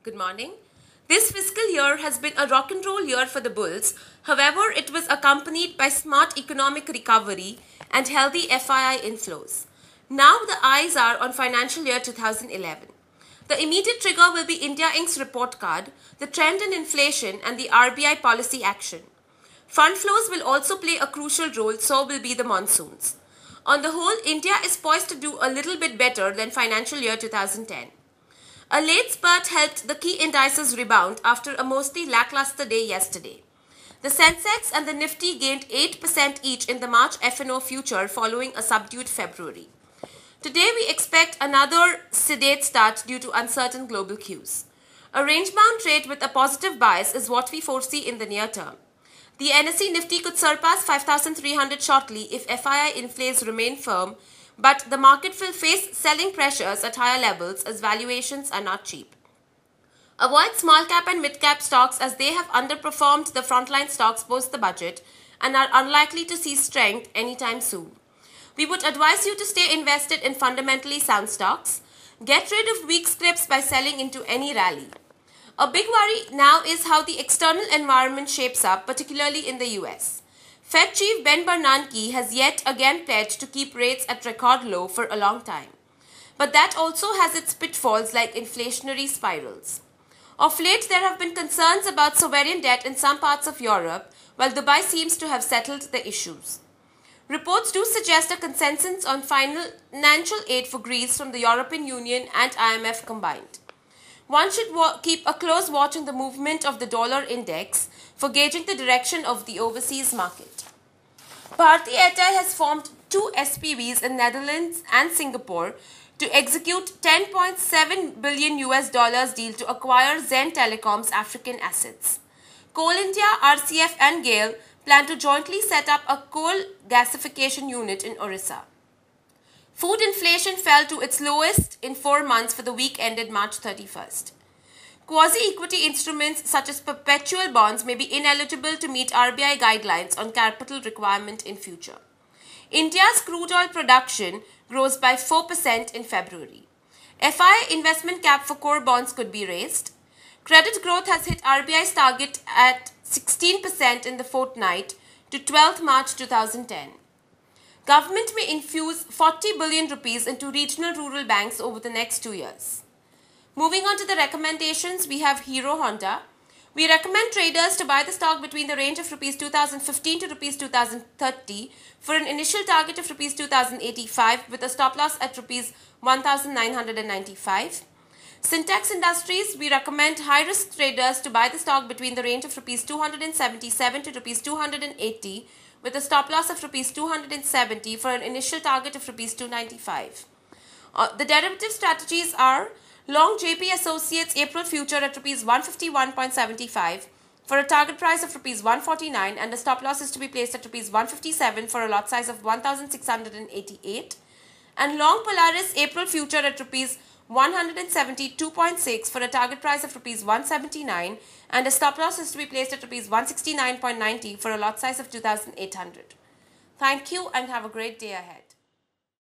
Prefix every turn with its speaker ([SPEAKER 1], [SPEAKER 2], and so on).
[SPEAKER 1] Good morning. This fiscal year has been a rock and roll year for the bulls. However, it was accompanied by smart economic recovery and healthy FII inflows. Now the eyes are on financial year 2011. The immediate trigger will be India Inc.'s report card, the trend in inflation and the RBI policy action. Fund flows will also play a crucial role, so will be the monsoons. On the whole, India is poised to do a little bit better than financial year 2010. A late spurt helped the key indices rebound after a mostly lackluster day yesterday. The Sensex and the Nifty gained 8% each in the March F&O future following a subdued February. Today we expect another sedate start due to uncertain global cues. A range-bound trade with a positive bias is what we foresee in the near term. The NSE Nifty could surpass 5,300 shortly if FII inflows remain firm, but the market will face selling pressures at higher levels as valuations are not cheap. Avoid small cap and mid cap stocks as they have underperformed the frontline stocks post the budget and are unlikely to see strength anytime soon. We would advise you to stay invested in fundamentally sound stocks. Get rid of weak scripts by selling into any rally. A big worry now is how the external environment shapes up, particularly in the US. Fed Chief Ben Bernanke has yet again pledged to keep rates at record low for a long time. But that also has its pitfalls like inflationary spirals. Of late, there have been concerns about sovereign debt in some parts of Europe, while Dubai seems to have settled the issues. Reports do suggest a consensus on financial aid for Greece from the European Union and IMF combined. One should keep a close watch on the movement of the dollar index for gauging the direction of the overseas market. Bharti Airtel has formed two SPVs in Netherlands and Singapore to execute $10.7 billion deal to acquire Zen Telecom's African assets. Coal India, RCF and GAIL plan to jointly set up a coal gasification unit in Orissa. Food inflation fell to its lowest in 4 months for the week ended March 31st. Quasi-equity instruments such as perpetual bonds may be ineligible to meet RBI guidelines on capital requirement in future. India's crude oil production grows by 4% in February. FII investment cap for core bonds could be raised. Credit growth has hit RBI's target at 16% in the fortnight to 12th March 2010. Government may infuse 40 billion rupees into regional rural banks over the next 2 years. Moving on to the recommendations, we have Hero Honda. We recommend traders to buy the stock between the range of Rs 2015 to Rs 2030 for an initial target of Rs 2085 with a stop loss at Rs 1995. Syntax Industries, we recommend high-risk traders to buy the stock between the range of Rs 277 to Rs 280 with a stop loss of Rs 270 for an initial target of Rs 295. The derivative strategies are long JP Associates April future at Rs 151.75 for a target price of Rs 149 and a stop loss is to be placed at Rs 157 for a lot size of 1688, and long Polaris April future at Rs 172.6 for a target price of Rs 179 and a stop loss is to be placed at Rs 169.90 for a lot size of 2800. Thank you and have a great day ahead.